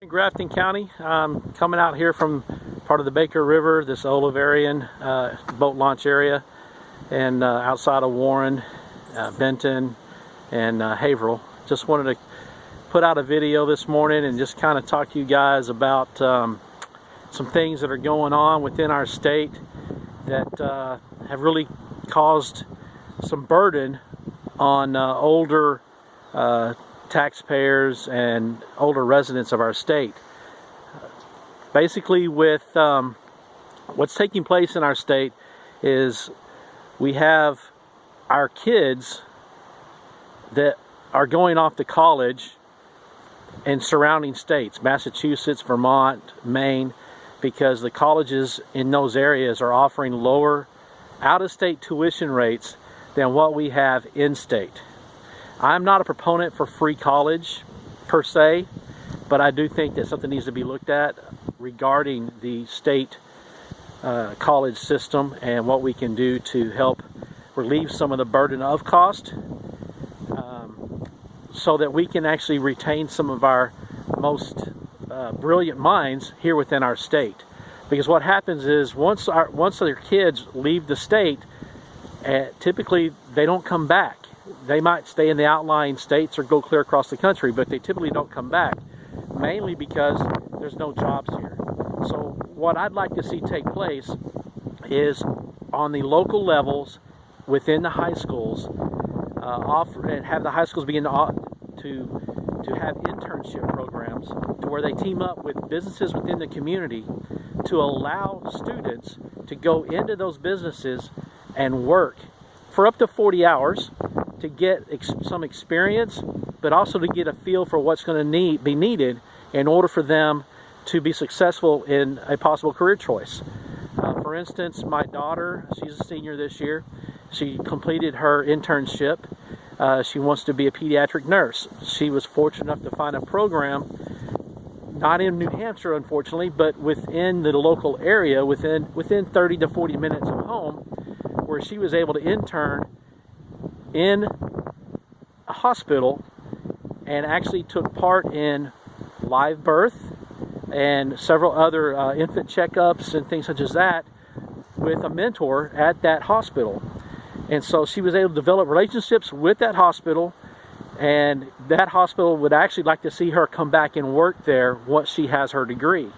Grafton County. I'm coming out here from part of the Baker River, this Oliverian boat launch area, and outside of Warren, Benton, and Haverhill. Just wanted to put out a video this morning and just kind of talk to you guys about some things that are going on within our state that have really caused some burden on older taxpayers and older residents of our state. Basically, with what's taking place in our state is we have our kids that are going off to college in surrounding states, Massachusetts, Vermont, Maine, because the colleges in those areas are offering lower out-of-state tuition rates than what we have in-state. I'm not a proponent for free college per se, but I do think that something needs to be looked at regarding the state college system and what we can do to help relieve some of the burden of cost, so that we can actually retain some of our most brilliant minds here within our state. Because what happens is once their kids leave the state, typically they don't come back. They might stay in the outlying states or go clear across the country, but they typically don't come back, mainly because there's no jobs here. So what I'd like to see take place is on the local levels within the high schools, offer and have the high schools begin to have internship programs to where they team up with businesses within the community to allow students to go into those businesses and work for up to 40 hours to get some experience, but also to get a feel for what's going to be needed in order for them to be successful in a possible career choice. For instance, my daughter, she's a senior this year. She completed her internship. She wants to be a pediatric nurse. She was fortunate enough to find a program, not in New Hampshire unfortunately, but within the local area, within 30 to 40 minutes of home, where she was able to intern in a hospital and actually took part in live birth and several other infant checkups and things such as that with a mentor at that hospital. And so she was able to develop relationships with that hospital, and that hospital would actually like to see her come back and work there once she has her degree.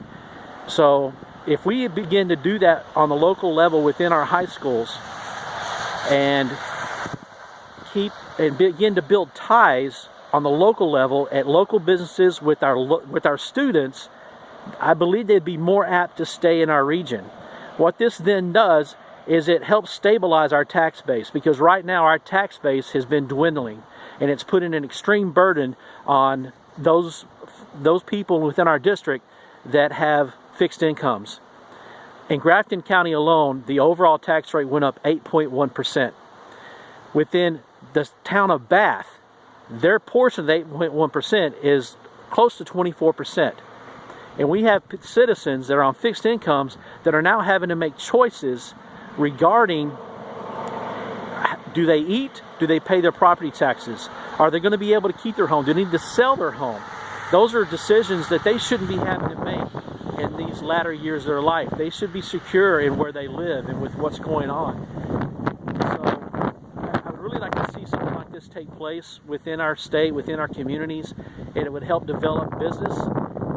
So if we begin to do that on the local level within our high schools and begin to build ties on the local level at local businesses with our students, I believe they'd be more apt to stay in our region. What this then does is it helps stabilize our tax base, because right now our tax base has been dwindling, and it's putting an extreme burden on those people within our district that have fixed incomes. In Grafton County alone, the overall tax rate went up 8.1%. Within the town of Bath, their portion of the 8.1% is close to 24%. And we have citizens that are on fixed incomes that are now having to make choices regarding, do they eat? Do they pay their property taxes? Are they going to be able to keep their home? Do they need to sell their home? Those are decisions that they shouldn't be having to make in these latter years of their life. They should be secure in where they live and with what's going on. So I'd really like to see something like this take place within our state, within our communities, and it would help develop business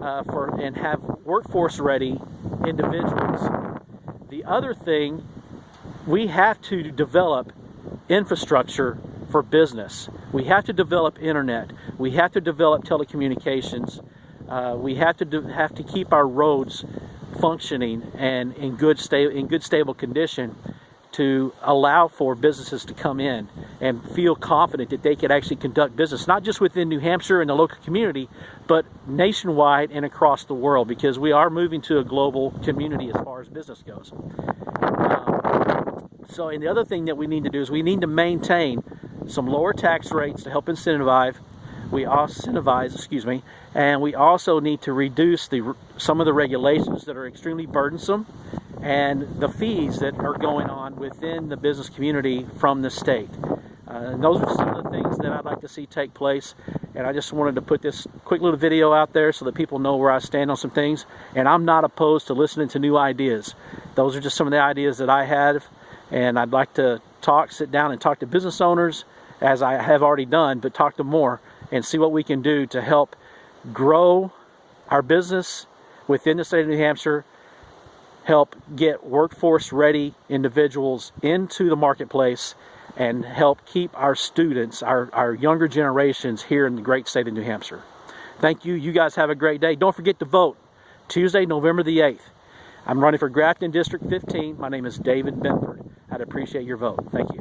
and have workforce ready individuals. The other thing, we have to develop infrastructure for business. We have to develop internet. We have to develop telecommunications. We have to keep our roads functioning and in good stable condition to allow for businesses to come in and feel confident that they could actually conduct business, not just within New Hampshire and the local community, but nationwide and across the world, because we are moving to a global community as far as business goes. And the other thing that we need to do is we need to maintain some lower tax rates to help incentivize, and we also need to reduce some of the regulations that are extremely burdensome and the fees that are going on within the business community from the state. And those are some of the things that I'd like to see take place. And I just wanted to put this quick little video out there so that people know where I stand on some things. And I'm not opposed to listening to new ideas. Those are just some of the ideas that I have, and I'd like to sit down and talk to business owners, as I have already done, but talk to more and see what we can do to help grow our business within the state of New Hampshire, help get workforce ready individuals into the marketplace, and help keep our students, our younger generations here in the great state of New Hampshire. Thank you. You guys have a great day. Don't forget to vote Tuesday, November the 8th. I'm running for Grafton District 15. My name is David Benford. I'd appreciate your vote. Thank you.